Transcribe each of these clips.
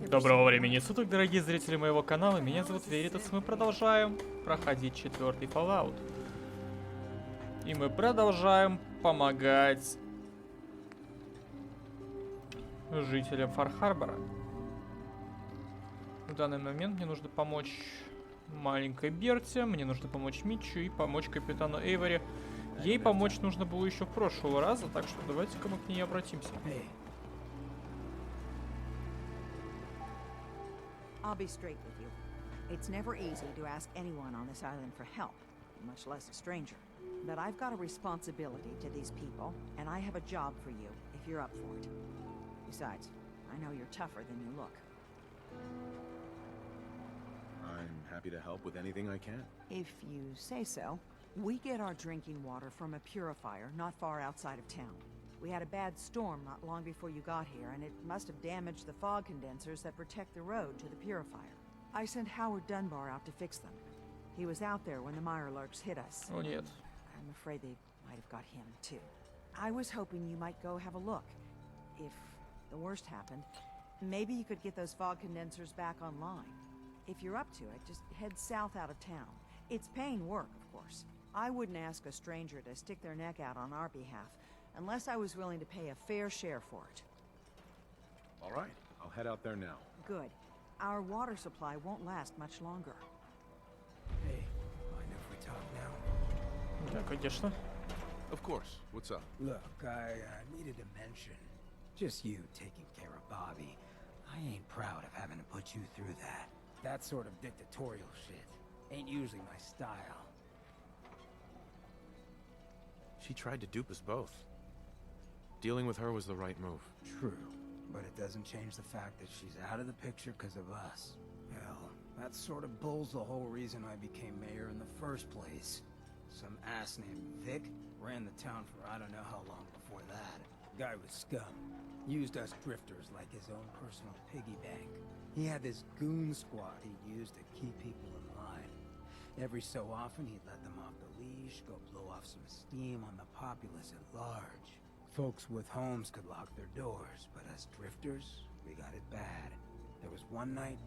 Доброго времени суток, дорогие зрители моего канала. Меня зовут Веритас. Мы продолжаем проходить 4-й Fallout. И мы продолжаем помогать жителям Фар-Харбора. В данный момент мне нужно помочь маленькой Берте, мне нужно помочь Митчу и помочь капитану Эйвори. Ей помочь нужно было еще в прошлого раза, так что давайте-ка мы к ней обратимся. I'll be straight with you. It's never easy to ask anyone on this island for help, much less a stranger. But I've got a responsibility to these people, and I have a job for you, if you're up for it. Besides, I know you're tougher than you look. I'm happy to help with anything I can. If you say so. We get our drinking water from a purifier not far outside of town. We had a bad storm not long before you got here, and it must have damaged the fog condensers that protect the road to the purifier. I sent Howard Dunbar out to fix them. He was out there when the Mirelurks hit us. Oh, нет. I'm afraid they might have got him, too. I was hoping you might go have a look. If the worst happened, maybe you could get those fog condensers back online. If you're up to it, just head south out of town. It's paying work, of course. I wouldn't ask a stranger to stick their neck out on our behalf, unless I was willing to pay a fair share for it. All right, I'll head out there now. Good. Our water supply won't last much longer. Hey, mind if we talk now? Да, конечно. Of course. What's up? Look, I needed to mention, just you taking care of Bobby. I ain't proud of having to put you through that. That sort of dictatorial shit ain't usually my style. She tried to dupe us both. Dealing with her was the right move. True, but it doesn't change the fact that she's out of the picture because of us. Hell, that sort of bull's the whole reason I became mayor in the first place. Some ass named Vic ran the town for I don't know how long before that. Guy was scum. Used us drifters like his own personal piggy bank. He had this goon squad he used to keep people in line. Every so often he'd let them off the leash, go blow off some steam on the populace at large. Folks with homes could lock their doors, but us drifters, we got it bad. There was one night,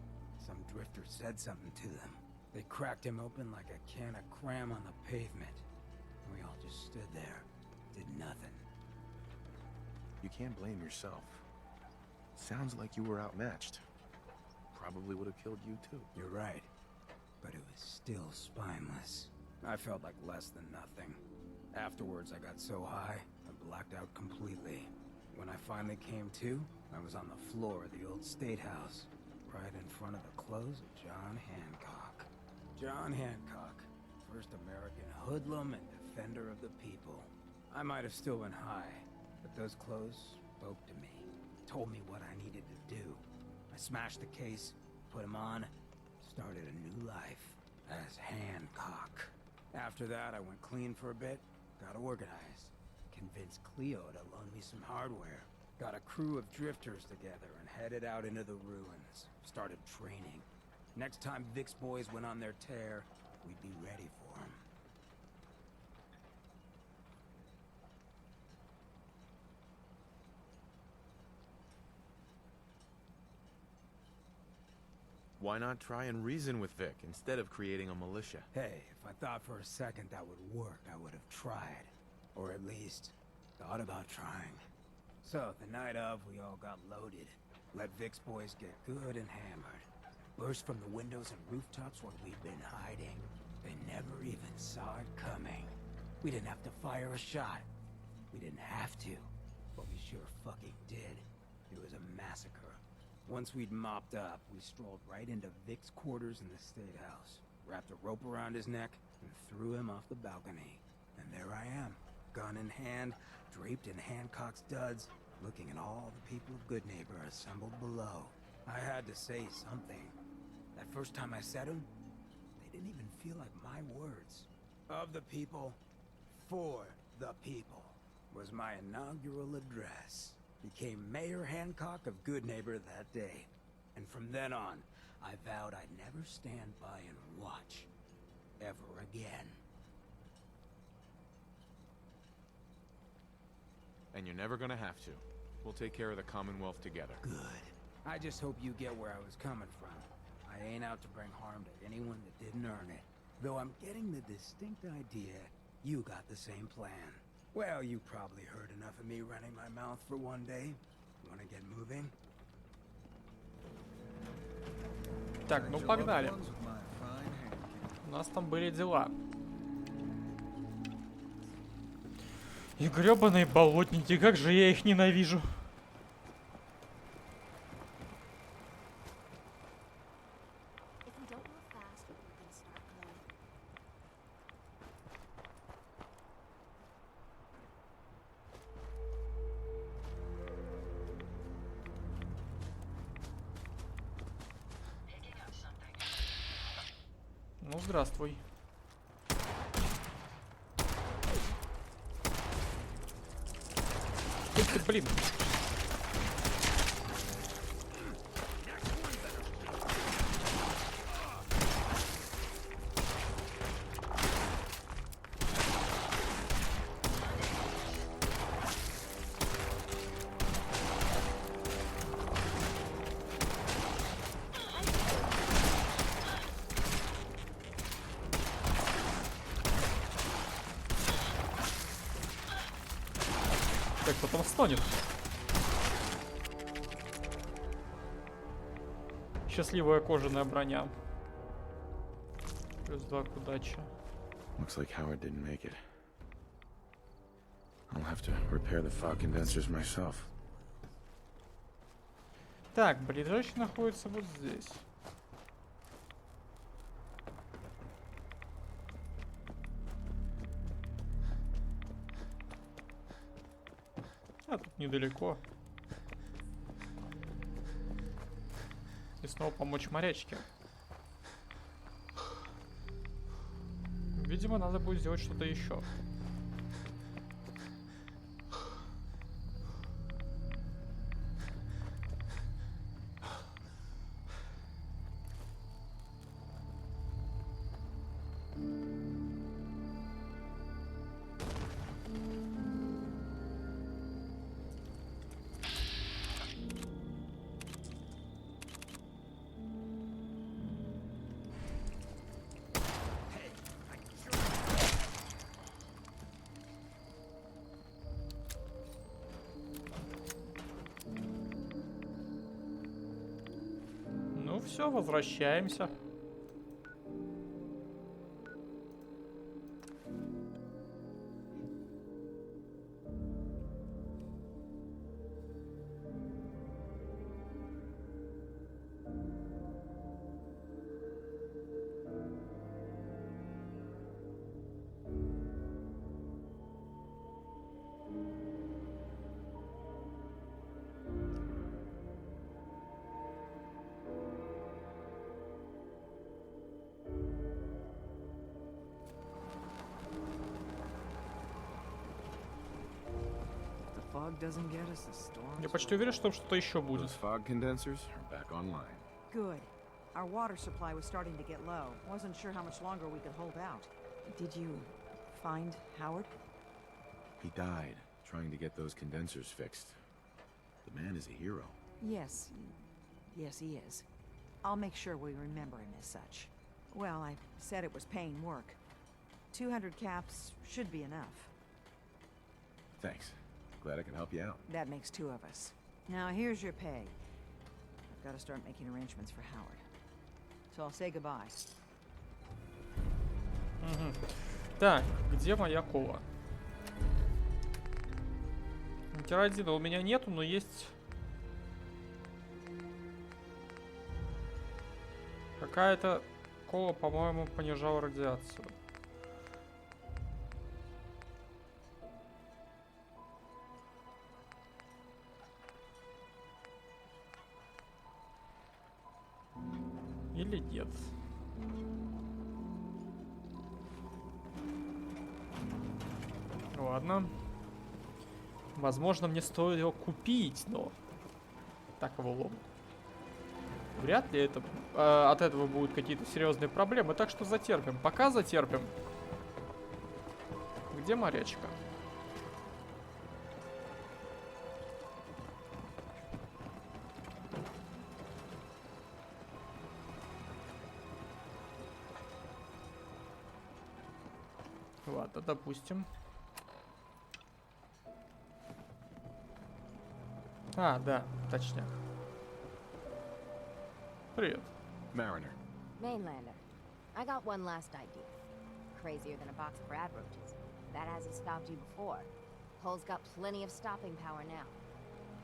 some drifter said something to them. They cracked him open like a can of cram on the pavement. We all just stood there, did nothing. You can't blame yourself. Sounds like you were outmatched. Probably would have killed you too. You're right, but it was still spineless. I felt like less than nothing. Afterwards, I got so high, I blacked out completely. When I finally came to, I was on the floor of the old state house, right in front of the clothes of John Hancock. John Hancock, first American hoodlum and defender of the people. I might have still been high, but those clothes spoke to me, told me what I needed to do. I smashed the case, put him on, started a new life as Hancock. After that, I went clean for a bit, got organized, convinced Cleo to loan me some hardware, got a crew of drifters together and headed out into the ruins, started training. Next time Vic's boys went on their tear, we'd be ready for them. Why not try and reason with Vic instead of creating a militia? Hey, if I thought for a second that would work, I would have tried. Or at least, thought about trying. So, the night of, we all got loaded. Let Vic's boys get good and hammered. Burst from the windows and rooftops where we'd been hiding. They never even saw it coming. We didn't have to fire a shot. We didn't have to. But we sure fucking did. It was a massacre. Once we'd mopped up, we strolled right into Vic's quarters in the State House, wrapped a rope around his neck, and threw him off the balcony. And there I am, gun in hand, draped in Hancock's duds, looking at all the people of Goodneighbor assembled below. I had to say something. That first time I said them, they didn't even feel like my words. Of the people, for the people, was my inaugural address. Became Mayor Hancock of Goodneighbor that day. And from then on, I vowed I'd never stand by and watch. Ever again. And you're never gonna have to. We'll take care of the Commonwealth together. Good. I just hope you get where I was coming from. I ain't out to bring harm to anyone that didn't earn it. Though I'm getting the distinct idea you got the same plan. Well, you probably heard enough of me running my mouth for one day. Wanna get moving? Так, ну погнали. У нас там были дела. И грёбаные болотники, как же я их ненавижу. If we don't move fast, we're gonna start glowing. Ну, здравствуй. Эй ты, блин. Так, потом стонет. Счастливая кожаная броня. Плюс 2 к удаче. Looks like Howard didn't make it. I'll have to repair the fog condensers myself. Так, ближайший находится вот здесь. А тут недалеко. И снова помочь морячке. Видимо, надо будет сделать что-то еще. Ну все, возвращаемся. Я почти уверен, что там что-то еще будет. Those fog condensers are back online. Good. Our water supply was starting to get low. Wasn't sure how much longer we could hold out. Did you find Howard? He died trying to get those condensers fixed. The man is a hero. Yes. Yes, he is. I'll make sure we remember him as such. Well, I said it was paying work. 200 caps should be enough. Thanks. Glad I can help you out. That makes 2 of us. Now, here's your pay. I've got to start making arrangements for Howard. So I'll say goodbye. Угу. Так, где моя кола? Тиродина у меня нету, но есть... Какая-то кола, по-моему, понижала радиацию. Или нет? Ладно. Возможно, мне стоит его купить, но... Так его лом. Вряд ли это... от этого будут какие-то серьезные проблемы, так что затерпим. Пока затерпим. Где морячка? Ладно, допустим. А, да, точняк. Привет. Mariner. Mainlander. I got one last idea. Crazier than a box of rad roaches. That hasn't stopped you before. Hull's got plenty of stopping power now.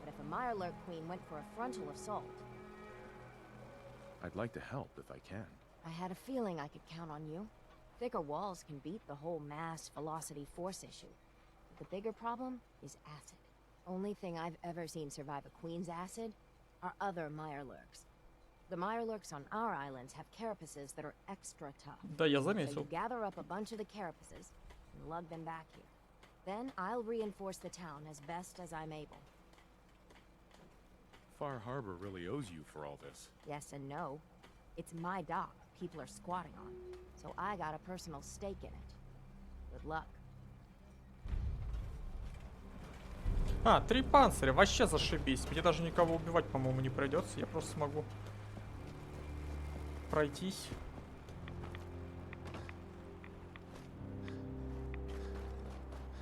But if a Mirelurk Queen went for a frontal assault... I'd like to help if I can. I had a feeling I could count on you. Thicker walls can beat the whole mass velocity force issue. But the bigger problem is acid. Only thing I've ever seen survive a Queen's acid are other Mirelurks. The Mirelurks on our islands have carapaces that are extra tough. Да, я So заметил. you gather up a bunch of the carapaces and lug them back here. Then I'll reinforce the town as best as I'm able. Far Harbor really owes you for all this. Yes and no. It's my dock people are squatting on, so I got a personal stake in it. Good luck. А, 3 панциря, вообще зашибись. Мне даже никого убивать, по-моему, не придется. Я просто смогу пройтись.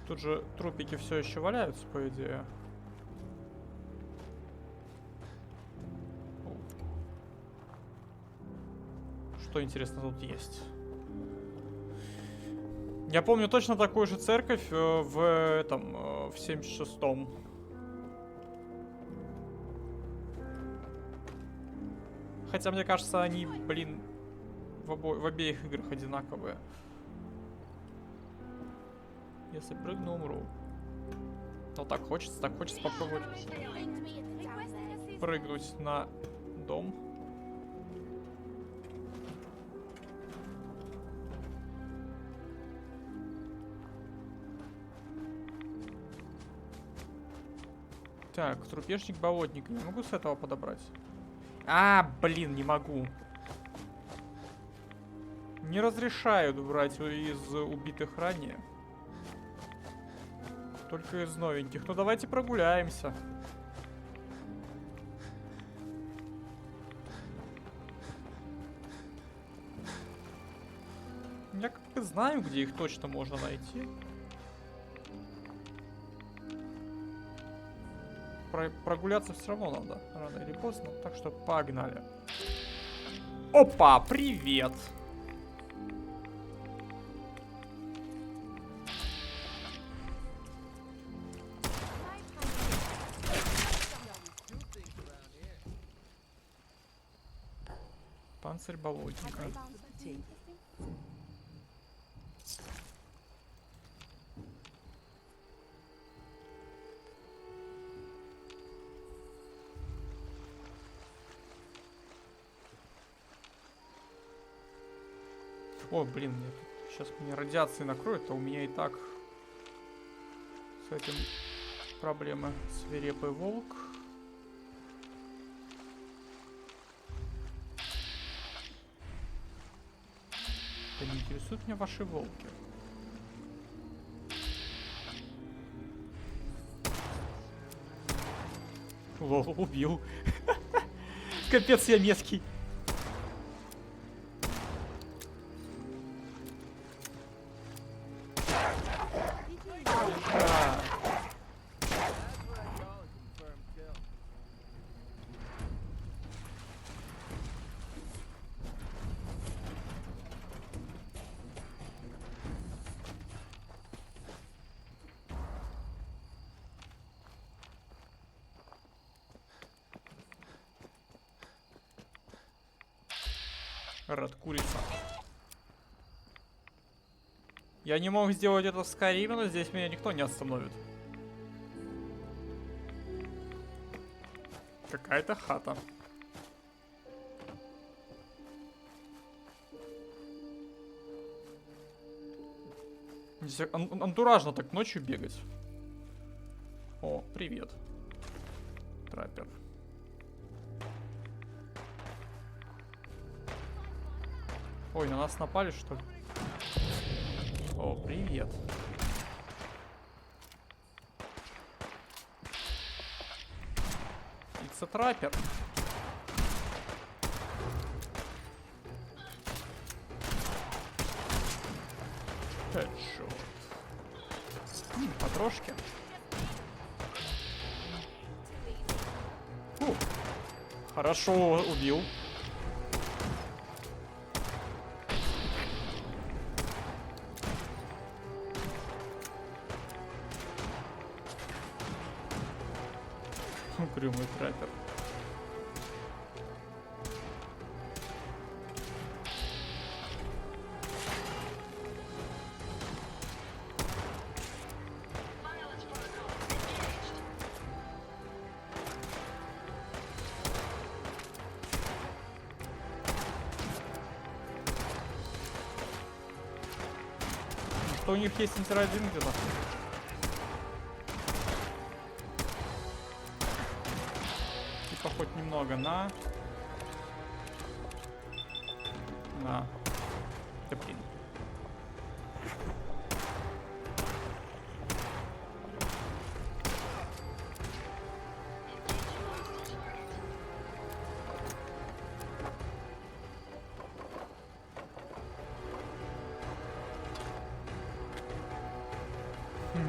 Тут же трупики все еще валяются, по идее. Что интересно тут есть? Я помню точно такую же церковь в этом, в 76-м. Хотя, мне кажется, они, блин, в обеих играх одинаковые. Если прыгну, умру. Но так хочется попробовать прыгнуть на дом. Так, трупешник болотника. Не могу с этого подобрать? А, блин, не могу. Не разрешают брать из убитых ранее. Только из новеньких. Ну давайте прогуляемся. Я как бы знаю, где их точно можно найти. Прогуляться все равно надо, рано или поздно, так что погнали. Опа, привет! Панцирь болотника. О, блин, мне тут сейчас меня радиации накроют, а у меня и так с этим проблемы. Свирепый волк. Да не интересуют меня ваши волки. Лол, убил. Капец, я меткий. Рад курица. Я не мог сделать это в Скайриме, но здесь меня никто не остановит. Какая-то хата. Здесь антуражно так ночью бегать. О, привет. Траппер. Ой, на нас напали, что ли? О, привет. It's a траппер. Headshot. Потрошки. Фу. Хорошо убил. Угрюмый траппер. Что у них есть интер-1 где-то? Типа хоть немного на. Да, блин.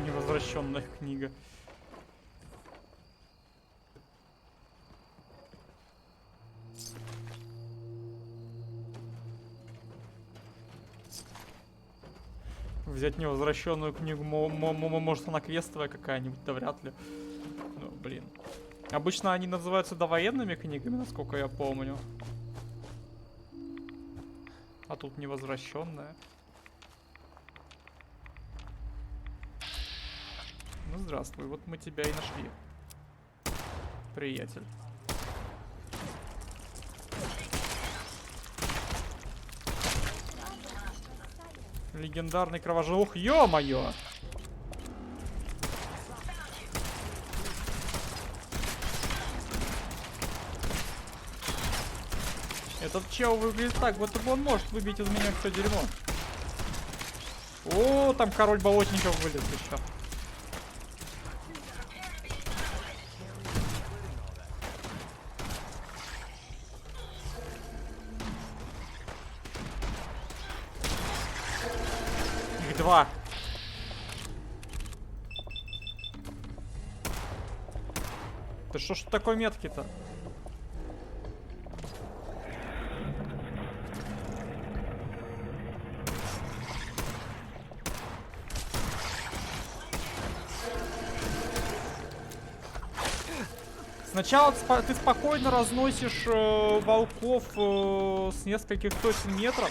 Невозвращенная книга. Взять невозвращенную книгу, может она квестовая какая-нибудь, да вряд ли. Ну, блин. Обычно они называются довоенными книгами, насколько я помню. А тут невозвращенная. Ну, здравствуй, вот мы тебя и нашли. Приятель. Легендарный кровожух, ё-моё! Этот чел выглядит так, будто бы он может выбить из меня все дерьмо. О, там король болотников вылез еще. Их два. Да что ж такой меткий-то? Сначала ты спокойно разносишь волков с нескольких сотен метров,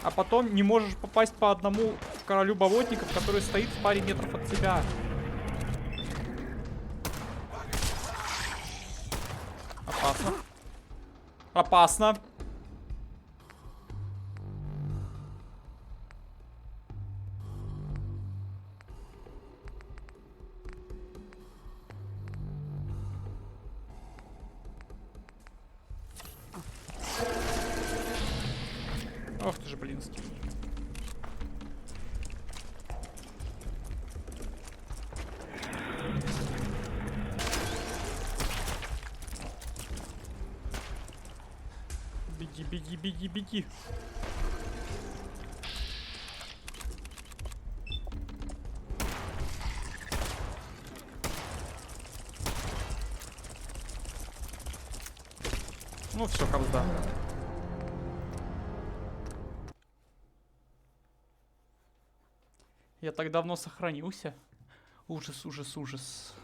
а потом не можешь попасть по одному королю болотников, который стоит в паре метров от тебя. Опасно. Опасно. Ох ты ж, блинский. Беги, беги, беги, беги. Ну все, кабзда. Я так давно сохранился. Ужас, ужас, ужас.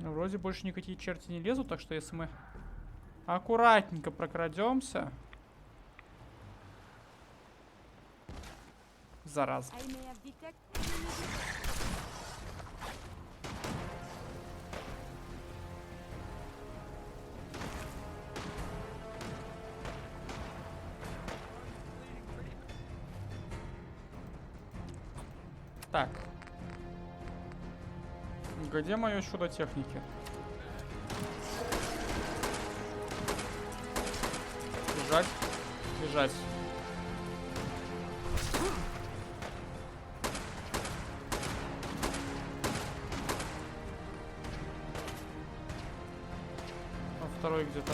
Ну, вроде больше никакие черти не лезут, так что если мы аккуратненько прокрадемся. Зараза. Так. Где мое чудо техники? Бежать. Бежать. А второй где-то.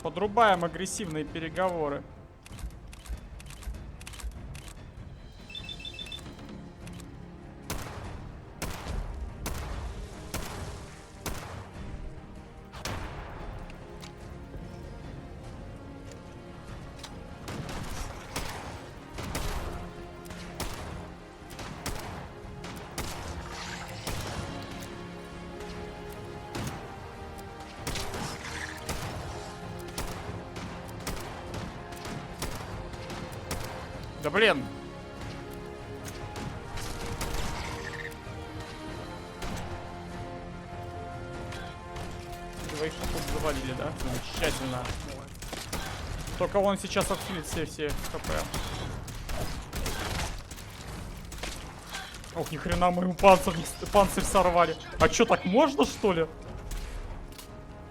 Подрубаем агрессивные переговоры. Да блин. Двоих тут завалили, да? Замечательно. Только он сейчас отхилит все хп. Ох, ни хрена мы ему панцирь сорвали. А чё, так можно, что ли?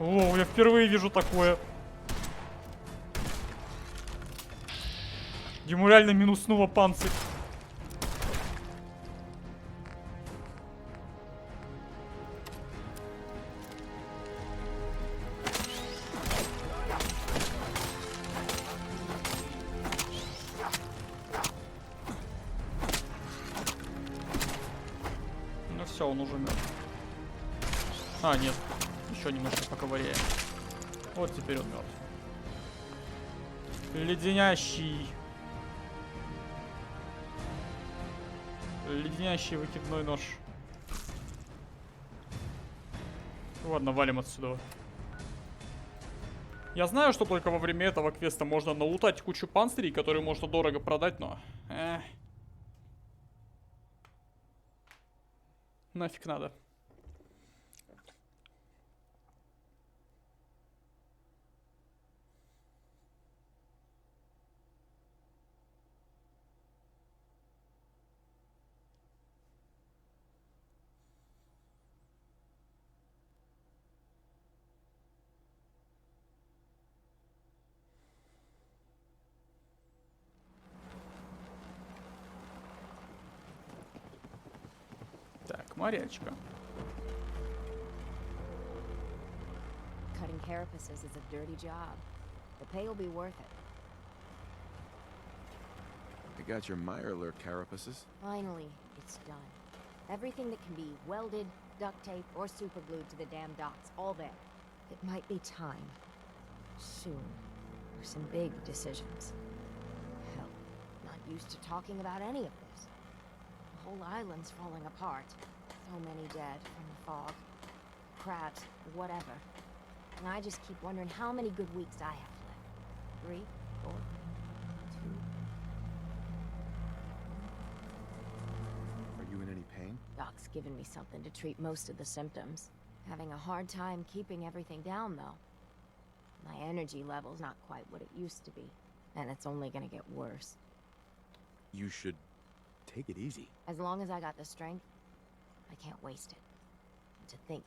О, я впервые вижу такое. Ему реально минуснуло панцирь. Ну все, он уже мертв. А, нет. Еще немножко поковыряем. Вот теперь он мертв. Леденящий. Леденящий выкидной нож. Ладно, валим отсюда. Я знаю, что только во время этого квеста можно налутать кучу панцирей, которые можно дорого продать, но... Нафиг надо. Так, морячка. Cutting carapaces is a dirty job. The pay will be worth it. I got your Mirelurk carapaces. Finally, it's done. Everything that can be welded, duct tape, or superglued to the damn docks, all there. It might be time, soon, for some big decisions. Hell, not used to talking about any of this. The whole island's falling apart. So many dead from the fog. Crabs, whatever. And I just keep wondering how many good weeks I have left. 3, 4, 2... Are you in any pain? Doc's given me something to treat most of the symptoms. Having a hard time keeping everything down, though. My energy level's not quite what it used to be, and it's only gonna get worse. You should take it easy. As long as I got the strength, I can't waste it. And to think,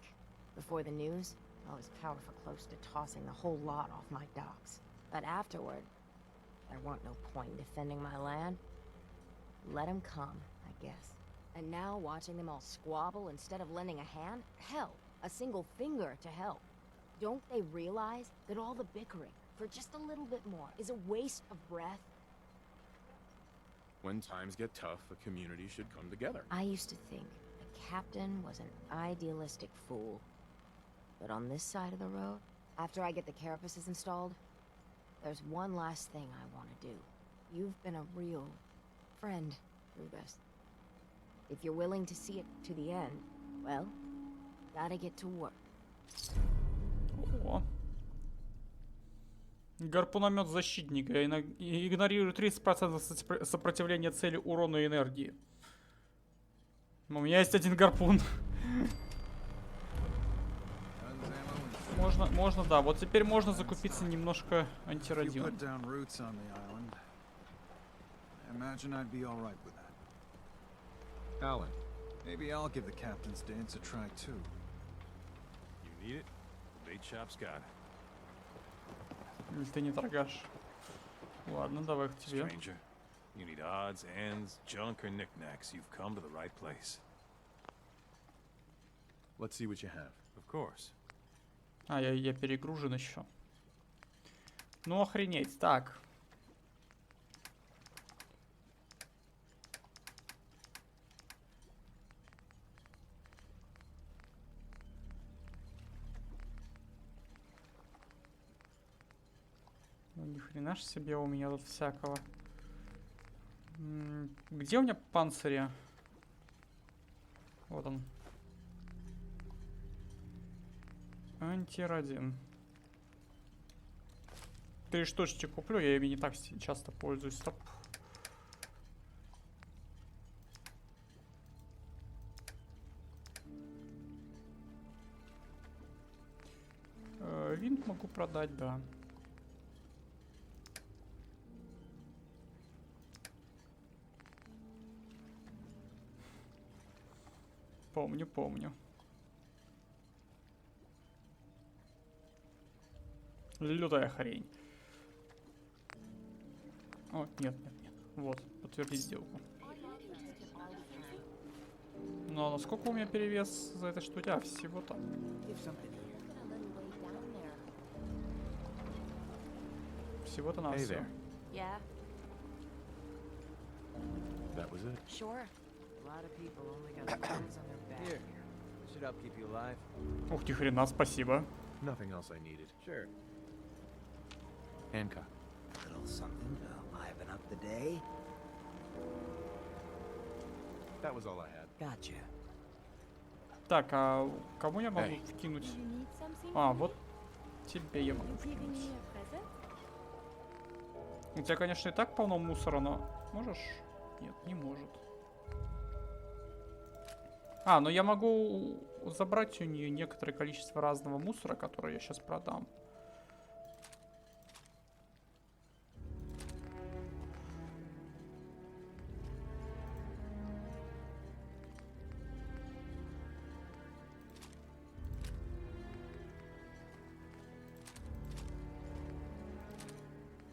before the news, I was powerful close to tossing the whole lot off my docks. But afterward, there weren't no point defending my land. Let 'em come, I guess. And now watching them all squabble instead of lending a hand? Hell, a single finger to help. Don't they realize that all the bickering for just a little bit more is a waste of breath? When times get tough, a community should come together. I used to think the captain was an idealistic fool. But on this side of the road, after I get the carapaces installed, there's one last thing I want to do. You've been a real friend through this. If you're willing to see it to the end, well, gotta get to work. О. Гарпуномет защитника. Игнорирует 30% сопротивления цели урона и энергии. У меня есть один гарпун. Можно, да. Вот теперь можно закупиться немножко антирадион. Alan, Maybe I'll give the captain's dance a try too. you need it? Bait shop's got it. Или ты не торгаш? Ладно, давай к тебе. Stranger, you need odds, ends, junk, or knickknacks. You've come to the right place. Let's see what you have. Of course. А, я перегружен еще. Ну, охренеть. Так. Ну, ни хрена ж себе у меня тут всякого. Где у меня панцири? Вот он. Антирадин. 3 штучки куплю, я ими не так часто пользуюсь. Стоп. Винт могу продать, да. Помню. Лютая хрень. О, нет. Вот, подтвердить сделку. Ну, а насколько у меня перевес за этой штуки? А, всего-то. Всего-то на Hey все. there. Yeah, That was it. sure. A lot of people only got scars on their back. Here. Should help keep you alive. Ух, ни хрена, спасибо. Nothing else I needed. Sure. Handcuff. Little something to liven up the day. That was all I had. Gotcha. Так, а кому я могу вкинуть? Do you need something? А, вот тебе я могу Giving вкинуть. me a present? У тебя, конечно, и так полно мусора, но можешь? Нет, не может. А, но я могу забрать у нее некоторое количество разного мусора, которое я сейчас продам.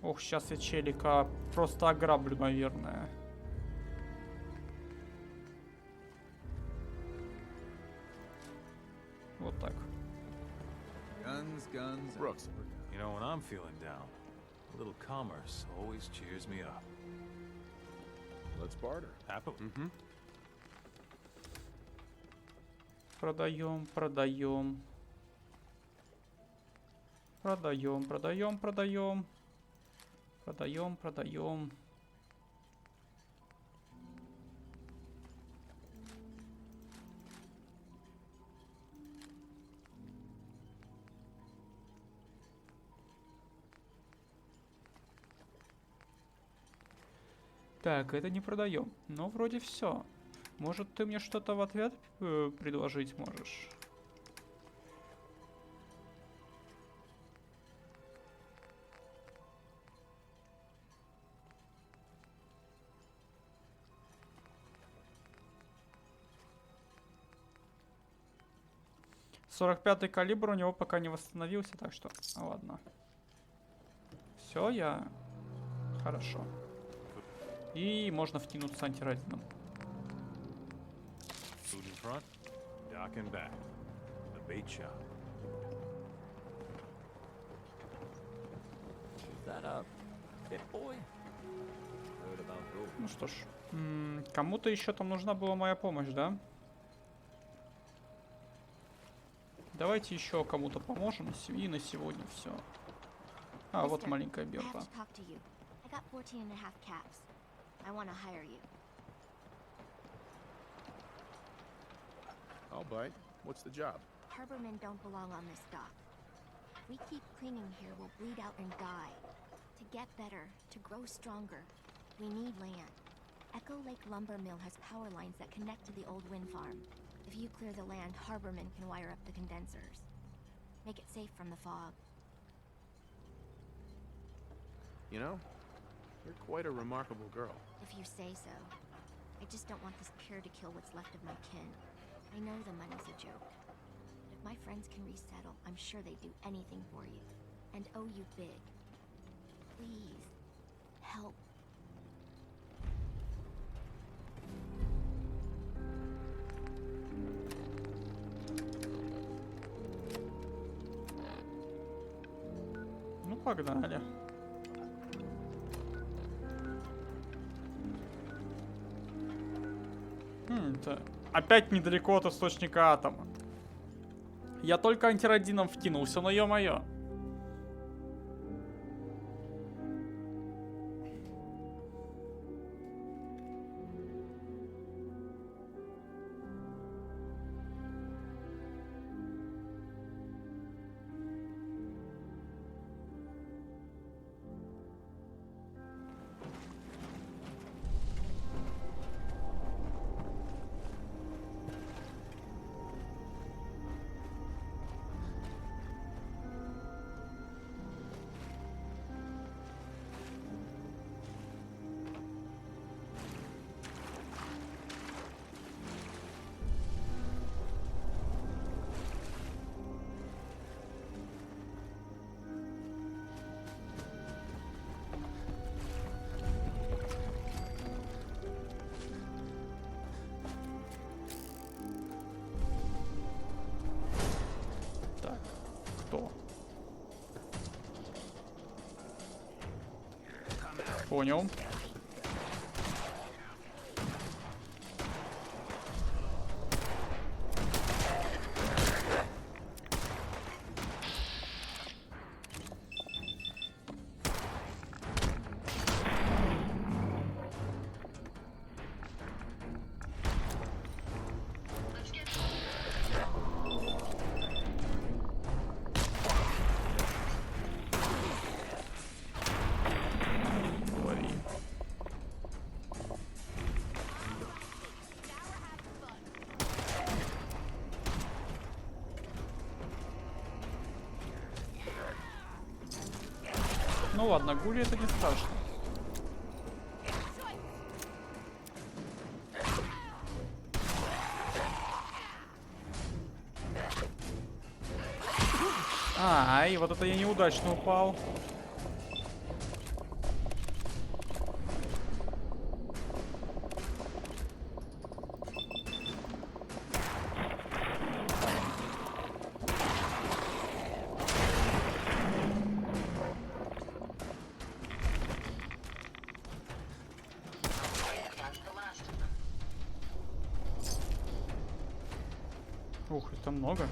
Ох, сейчас я челика просто ограблю, наверное. Вот так. Guns, guns, Brooks. You know, when I'm feeling down, a little commerce always cheers me up. Let's barter. Happily. Mm-hmm. Продаем. Так, это не продаем. Но вроде все. Может, ты мне что-то в ответ предложить можешь? .45-й калибр у него пока не восстановился, так что ладно. Все, я... Хорошо. И можно втянуться антирадином. Food in front, dock in back. The bait shop. That up, bit boy. Heard about rules. Ну что ж, кому-то еще там нужна была моя помощь, да? Давайте еще кому-то поможем, и на сегодня все. А, вот маленькая I have биржа. to talk to you. I got 14.5 caps. I want to hire you. I'll bite. What's the job? Harbormen don't belong on this dock. If we keep clinging here, we'll bleed out and die. To get better, to grow stronger, we need land. Echo Lake Lumber Mill has power lines that connect to the old wind farm. If you clear the land, Harbormen can wire up the condensers. Make it safe from the fog. You know, you're quite a remarkable girl. If you say so. I just don't want this pier to kill what's left of my kin. I know the money's a joke. But if my friends can resettle, I'm sure they'd do anything for you. And owe you big. Please, help. Ну, погнали. Это опять недалеко от источника атома. Я только антирадином вкинулся, но ё-моё. Понял. Ну ладно, гули это не страшно. И вот это я неудачно упал. Ух, это много.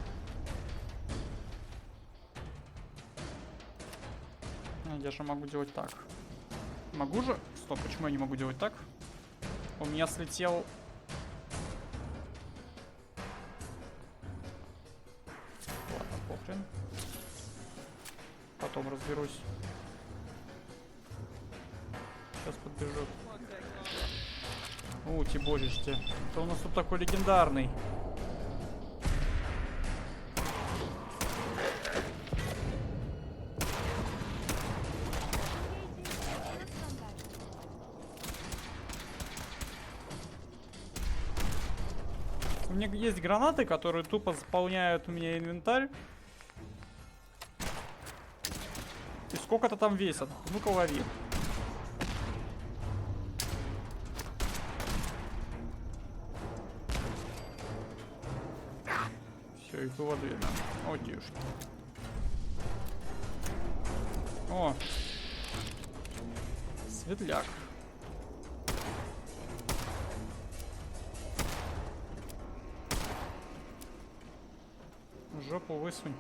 Я же могу делать так. Могу же? Стоп, почему я не могу делать так? У меня слетел... Ладно, похрен. Потом разберусь. Сейчас подбежу. Ути, божечки. Это у нас тут такой легендарный. У меня есть гранаты, которые тупо заполняют у меня инвентарь. И сколько-то там весят. Ну-ка лови. Все, их было две. О, девушки. О, Светляк. Жопу высунь.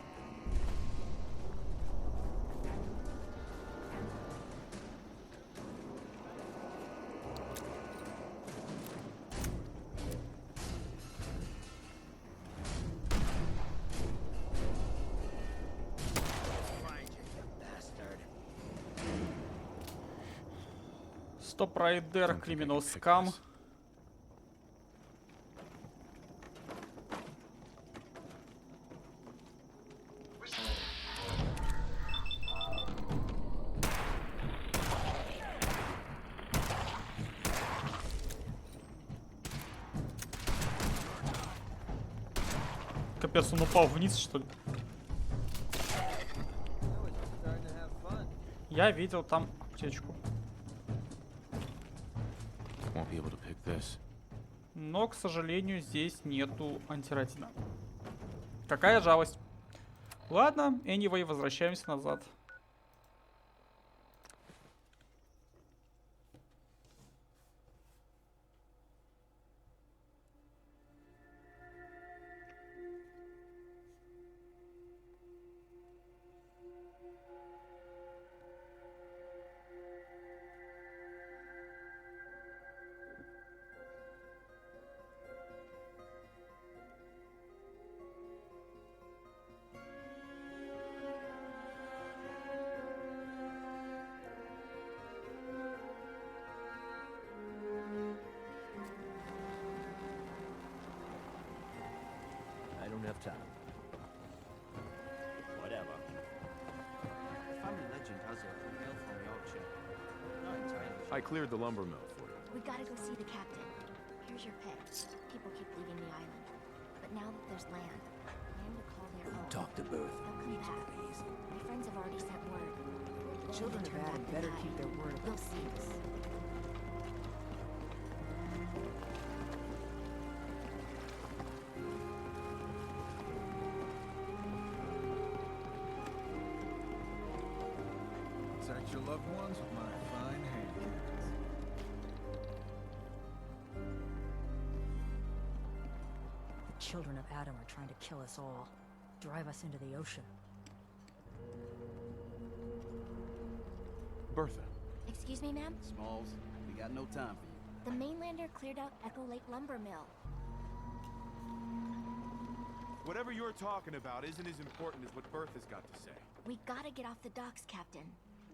Стоп райдер, криминал скам. Капец, он упал вниз, что ли? Я видел там аптечку. Но, к сожалению, здесь нету антирадина. Какая жалость. Ладно, anyway, возвращаемся назад. Enough time. Whatever. The family legend has it from Hill from Yorkshire. Not entirely sure. I cleared the lumber mill for you. We gotta go see the captain. Here's your pay. People keep leaving the island. But now that there's land to call their own. Talk to Booth. They'll come back. My friends have already sent word. The children of Adam better keep their word about You'll see. this. Protect your loved ones with my fine hand. The children of Adam are trying to kill us all. Drive us into the ocean. Bertha. Excuse me, ma'am? Smalls, we got no time for you. The mainlander cleared out Echo Lake Lumber Mill. Whatever you're talking about isn't as important as what Bertha's got to say. We gotta get off the docks, Captain.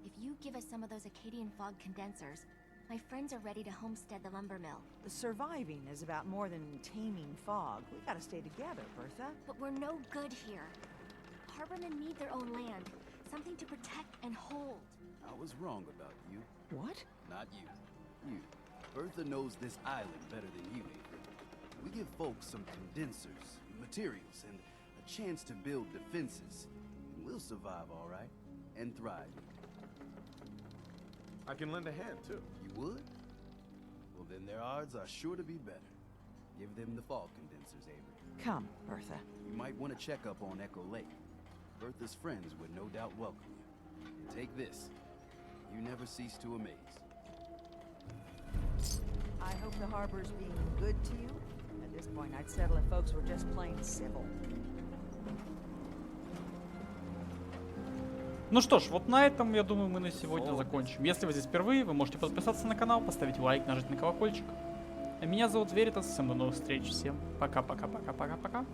If you give us some of those Acadian fog condensers, my friends are ready to homestead the lumber mill. The surviving is about more than taming fog. We gotta stay together, Bertha. But we're no good here. Harbormen need their own land, something to protect and hold. I was wrong about you. What? Not you. You. Bertha knows this island better than you, Avery. We give folks some condensers, materials, and a chance to build defenses. And we'll survive all right. And thrive. I can lend a hand, too. You would? Well, then their odds are sure to be better. Give them the fog condensers, Avery. Come, Bertha. You might want to check up on Echo Lake. Bertha's friends would no doubt welcome you. And take this. You never cease to amaze. I hope the harbor's being good to you. At this point, I'd settle if folks were just plain civil. Ну что ж, вот на этом, я думаю, мы на сегодня закончим. Если вы здесь впервые, вы можете подписаться на канал, поставить лайк, нажать на колокольчик. А меня зовут Веритас, всем до новых встреч, всем пока-пока-пока-пока-пока.